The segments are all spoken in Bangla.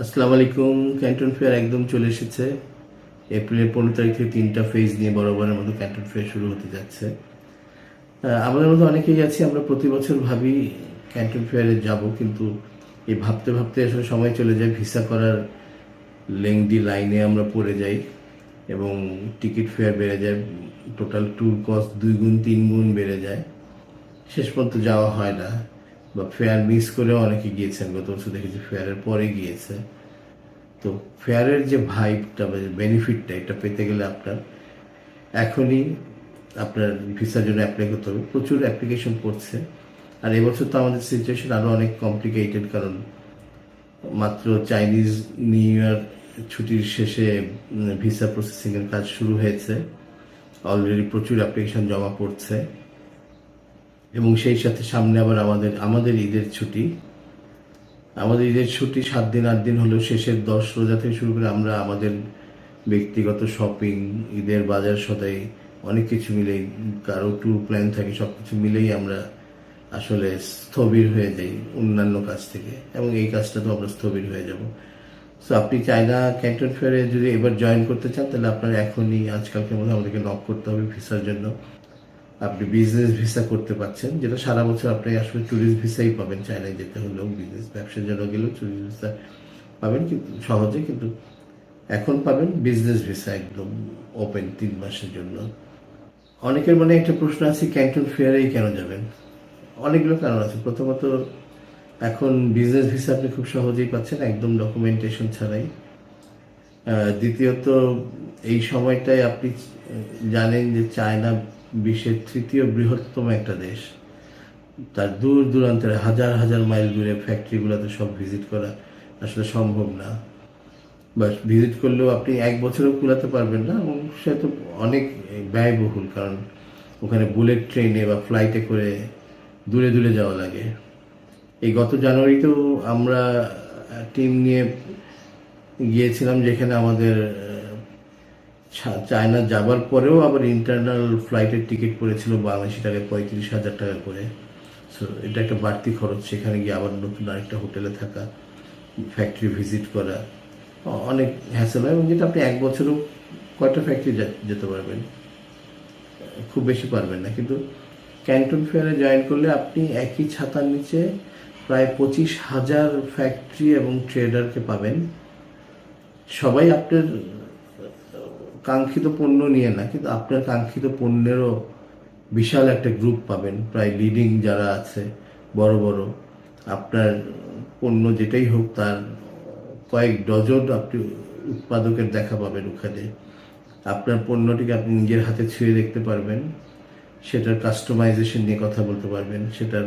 আসসালামু আলাইকুম। ক্যান্টন ফেয়ার একদম চলে এসেছে। এপ্রিলের 15 তারিখ থেকে 3টা ফেজ নিয়ে বরাবরের মতো ক্যান্টন ফেয়ার শুরু হতে যাচ্ছে। আমাদের মধ্যে অনেকেই আছি, আমরা প্রতি বছর ভাবি ক্যান্টন ফেয়ারে যাব, কিন্তু এই ভাবতে ভাবতে আসলে সময় চলে যায়। ভিসা করার লেংদি লাইনে আমরা পড়ে যাই এবং টিকিট ফেয়ার বেড়ে যায়। টোটাল ট্যুর কস্ট 2 গুণ 3 গুণ বেড়ে যায়। শেষ পর্যন্ত যাওয়া হয় না, বা ফেয়ার মিস করেও অনেকে গিয়েছেন। গত বছর দেখেছি ফেয়ারের পরে গিয়েছে। তো ফেয়ারের যে ভাইবটা বা বেনিফিটটা, এটা পেতে গেলে আপনার এখনই আপনার ভিসার জন্য অ্যাপ্লাই করতে হবে। প্রচুর অ্যাপ্লিকেশন পড়ছে। আর এবছর তো আমাদের সিচুয়েশন আরও অনেক কমপ্লিকেটেড, কারণ মাত্র চাইনিজ নিউ ইয়ার ছুটির শেষে ভিসা প্রসেসিংয়ের কাজ শুরু হয়েছে। অলরেডি প্রচুর অ্যাপ্লিকেশন জমা পড়ছে এবং সেই সাথে সামনে আবার আমাদের ঈদের ছুটি। 7 দিন 8 দিন হলেও শেষের 10 রোজা থেকে শুরু করে আমরা আমাদের ব্যক্তিগত শপিং, ঈদের বাজার সদাই, অনেক কিছু মিলেই, কারো ট্যুর প্ল্যান থাকে, সব কিছু মিলেই আমরা আসলে স্থবির হয়ে যাই অন্যান্য কাজ থেকে, এবং এই কাজটা তো আমরা স্থবির হয়ে যাব। সো আপনি চায়না ক্যান্টন ফেয়ারে যদি এবার জয়েন করতে চান, তাহলে আপনার এখনই আজকালকের মধ্যে আমাদেরকে নক করতে হবে ভিসার জন্য। আপনি বিজনেস ভিসা করতে পাচ্ছেন, যেটা সারা বছর আপনি আসলে ট্যুরিস্ট ভিসাই পাবেন। চায়নায় যেতে হলেও, বিজনেস ব্যবসার জন্য গেলেও ট্যুরিস্ট ভিসা পাবেন কিন্তু সহজে, কিন্তু এখন পাবেন বিজনেস ভিসা একদম ওপেন 3 মাসের জন্য। অনেকের মনে একটা প্রশ্ন আছে, ক্যান্টন ফেয়ারেই কেন যাবেন? অনেকগুলো কারণ আছে। প্রথমত, এখন বিজনেস ভিসা আপনি খুব সহজেই পাচ্ছেন একদম ডকুমেন্টেশন ছাড়াই। দ্বিতীয়ত, এই সময়টায় আপনি জানেন যে চায়না বিশ্বের 3য় বৃহত্তম একটা দেশ। তার দূর দূরান্তের হাজার হাজার মাইল দূরে ফ্যাক্টরিগুলোতে সব ভিজিট করা আসলে সম্ভব না, বা ভিজিট করলেও আপনি 1 বছরও কুলাতে পারবেন না, এবং সে তো অনেক ব্যয়বহুল, কারণ ওখানে বুলেট ট্রেনে বা ফ্লাইটে করে দূরে দূরে যাওয়া লাগে। এই গত জানুয়ারিতেও আমরা টিম নিয়ে গিয়েছিলাম, যেখানে আমাদের চায়না যাবার পরেও আবার ইন্টারনাল ফ্লাইটের টিকিট পড়েছিল বাংলাদেশি টাকায় 35,000 টাকা করে। সো এটা একটা বাড়তি খরচ। সেখানে গিয়ে আবার নতুন আরেকটা হোটেলে থাকা, ফ্যাক্টরি ভিজিট করা, অনেক হ্যাসেল হয়। এবং যেটা আপনি 1 বছরও কয়টা ফ্যাক্টরি যেতে পারবেন? খুব বেশি পারবেন না। কিন্তু ক্যান্টন ফেয়ারে জয়েন করলে আপনি একই ছাতার নিচে প্রায় 25,000 ফ্যাক্টরি এবং ট্রেডারকে পাবেন। সবাই আপনার কাঙ্ক্ষিত পণ্য নিয়ে না, কিন্তু আপনার কাঙ্ক্ষিত পণ্যেরও বিশাল একটা গ্রুপ পাবেন। প্রায় লিডিং যারা আছে বড় বড়, আপনার পণ্য যেটাই হোক তার কয়েক ডজন আপনি উৎপাদকের দেখা পাবেন ওখানে। আপনার পণ্যটিকে আপনি নিজের হাতে ছুঁয়ে দেখতে পারবেন, সেটার কাস্টমাইজেশন নিয়ে কথা বলতে পারবেন, সেটার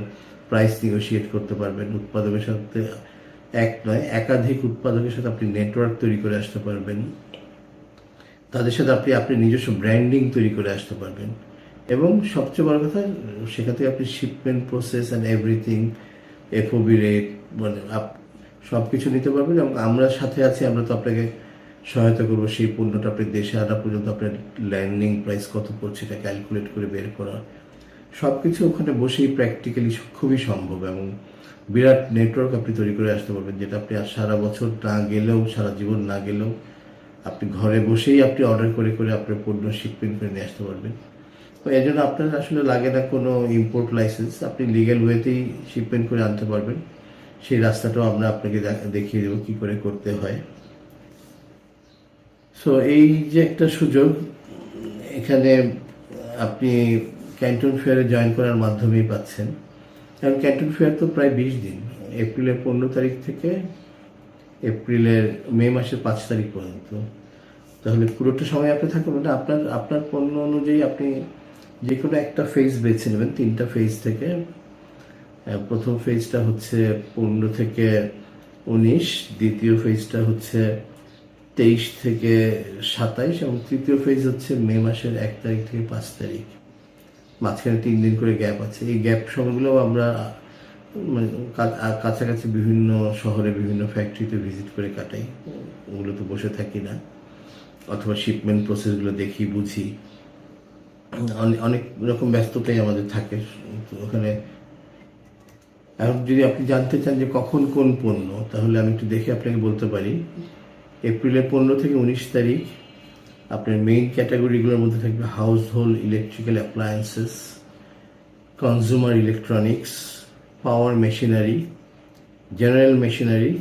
প্রাইস নেগোশিয়েট করতে পারবেন। উৎপাদকের সাথে এক নয়, একাধিক উৎপাদকের সাথে আপনি নেটওয়ার্ক তৈরি করে আসতে পারবেন। তাদের সাথে আপনি নিজস্ব ব্র্যান্ডিং তৈরি করে আসতে পারবেন। এবং সবচেয়ে বড় কথা, সেখান থেকে আপনি shipment process and everything, FOB rate, মানে সব কিছু নিতে পারবেন। এবং আমরা সাথে আছি, আমরা তো আপনাকে সহায়তা করবো সেই পণ্যটা আপনি দেশে আনা পর্যন্ত আপনার ল্যান্ডিং প্রাইস কত পড়ছে এটা ক্যালকুলেট করে বের করা। সব কিছু ওখানে বসেই প্র্যাকটিক্যালি খুবই সম্ভব, এবং বিরাট নেটওয়ার্ক আপনি তৈরি করে আসতে পারবেন, যেটা আপনি আর সারা বছর না গেলেও, সারা জীবন না গেলেও, আপনি ঘরে বসেই আপনি অর্ডার করে করে আপনার পণ্য শিপমেন্ট করে নিয়ে আসতে পারবেন। তো এই জন্য আপনার আসলে লাগে না কোনো ইম্পোর্ট লাইসেন্স, আপনি লিগ্যাল ওয়েতেই শিপমেন্ট করে আনতে পারবেন। সেই রাস্তাটাও আমরা আপনাকে দেখিয়ে দেবো কী করে করতে হয়। সো এই যে একটা সুযোগ, এখানে আপনি ক্যান্টন ফেয়ারে জয়েন করার মাধ্যমেই পাচ্ছেন। কারণ ক্যান্টন ফেয়ার তো প্রায় 20 দিন, এপ্রিলের 15 তারিখ থেকে মে মাসের 5 তারিখ পর্যন্ত। তাহলে পুরোটা সময় আপনি থাকবেন, মানে আপনার পণ্য অনুযায়ী আপনি যে কোনো একটা ফেজ বেছে নেবেন 3টা ফেজ থেকে। প্রথম ফেজটা হচ্ছে 15 থেকে 19, দ্বিতীয় ফেজটা হচ্ছে 23 থেকে 27, এবং তৃতীয় ফেজ হচ্ছে মে মাসের 1 তারিখ থেকে 5 তারিখ। মাঝখানে 3 দিন করে গ্যাপ আছে। এই গ্যাপ সময়গুলো আমরা মানে কাছাকাছি বিভিন্ন শহরে বিভিন্ন ফ্যাক্টরিতে ভিজিট করে কাটাই। ওগুলো তো বসে থাকি না, অথবা শিপমেন্ট প্রসেসগুলো দেখি, বুঝি। অনেক রকম ব্যস্ততাই আমাদের থাকে। তো ওখানে এখন যদি আপনি জানতে চান যে কখন কোন পণ্য, তাহলে আমি একটু দেখে আপনাকে বলতে পারি। এপ্রিলের 15 থেকে 19 তারিখ আপনার মেইন ক্যাটাগরিগুলোর মধ্যে থাকবে household electrical appliances, consumer electronics, power machinery, general machinery,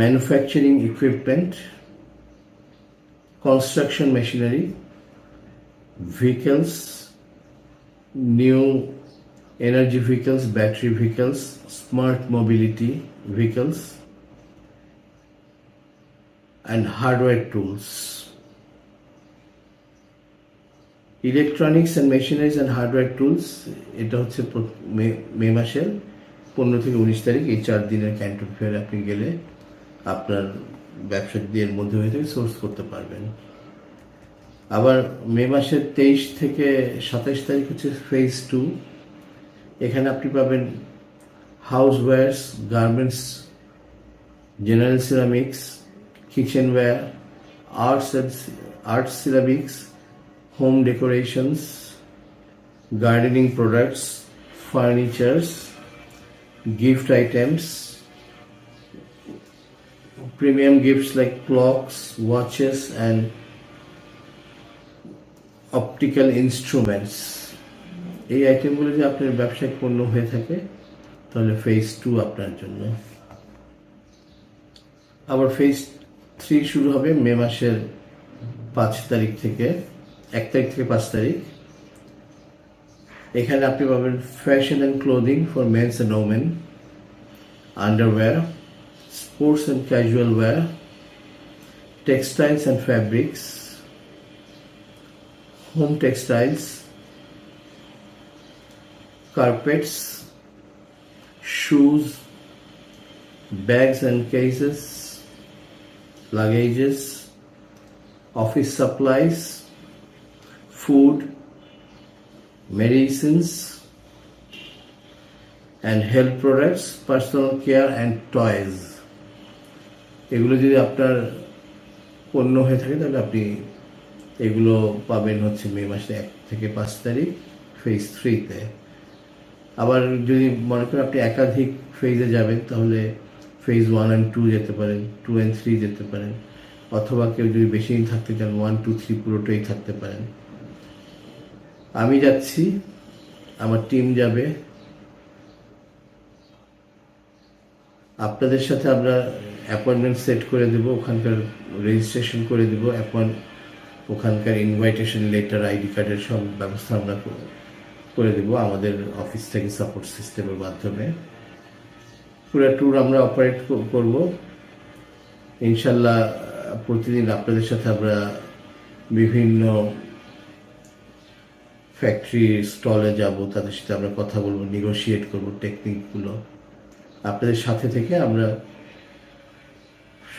manufacturing equipment, construction machinery, vehicles, new energy vehicles, battery vehicles, smart mobility vehicles, and hardware tools. Electronics and machineries and hardware tools, এটা হচ্ছে মে মাসের 15 থেকে 19 তারিখ, এই 4 দিনের ক্যান্টন ফেয়ার আপনি গেলে আপনার ব্যবসায়ীদের মধ্যে হয়ে থেকে সোর্স করতে পারবেন। আবার মে মাসের 23 থেকে 27 তারিখ হচ্ছে ফেজ 2। এখানে আপনি পাবেন housewares, garments, general ceramics, kitchenware, art ceramics, home decorations, gardening products, furnitures, gift items, premium gifts like clocks, watches, and optical instruments. এই আইটেমগুলো যদি আপনার ব্যবসায়িক পণ্য হয়ে থাকে তাহলে ফেজ 2 আপনার জন্য। আবার ফেজ 3 শুরু হবে মে মাসের 1 তারিখ থেকে 5 তারিখ। এখানে আপনি পাবেন fashion and clothing for mens and women, underwear, sports and casual wear, textiles and fabrics, home textiles, carpets, shoes, bags and cases, luggages, office supplies, food, medicines, and health products, personal care and toys। এগুলো যদি আপনার পণ্য হয়ে থাকে তাহলে আপনি এগুলো পাবেন হচ্ছে মে মাসে 1 থেকে 5 তারিখ ফেজ 3-তে। আবার যদি মনে করেন আপনি একাধিক ফেজে যাবেন তাহলে ফেজ 1 and 2 যেতে পারেন, 2 and 3 যেতে পারেন, অথবা কেউ যদি বেশি দিন থাকতে চান 1, 2, 3 পুরোটাই থাকতে পারেন। আমি যাচ্ছি, আমার টিম যাবে, আপনাদের সাথে আমরা অ্যাপয়েন্টমেন্ট সেট করে দেবো, ওখানকার রেজিস্ট্রেশন করে দেবো, ওখানকার ইনভাইটেশন লেটার, আইডি কার্ডের সব ব্যবস্থা আমরা করে দেব আমাদের অফিস থেকে সাপোর্ট সিস্টেমের মাধ্যমে। পুরো ট্যুর আমরা অপারেট করব ইনশাল্লাহ। প্রতিদিন আপনাদের সাথে আমরা বিভিন্ন ফ্যাক্টরি স্টলে যাব, তাদের সাথে আমরা কথা বলবো, নেগোশিয়েট করব টেকনিকগুলো। আপনাদের সাথে থেকে আমরা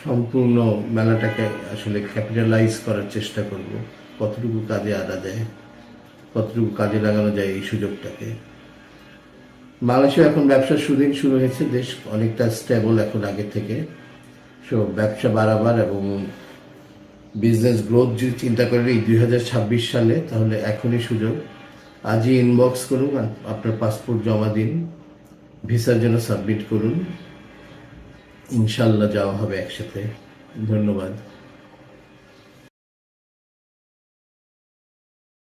সম্পূর্ণ মেলাটাকে আসলে ক্যাপিটালাইজ করার চেষ্টা করব, কতটুকু কাজে আনা যায়, কতটুকু কাজে লাগানো যায় এই সুযোগটাকে। বাংলাদেশে এখন ব্যবসার সুদিন শুরু হয়েছে, দেশ অনেকটা স্টেবল এখন আগে থেকে। সো ব্যবসা বাড়াবার এবং বিজনেস গ্রোথ যদি চিন্তা করেন এই 2026 সালে, তাহলে এখনই সুযোগ। আজই ইনবক্স করুন, আপনার পাসপোর্ট জমা দিন, ভিসার জন্য সাবমিট করুন, ইনশাল্লাহ যাওয়া হবে একসাথে। ধন্যবাদ।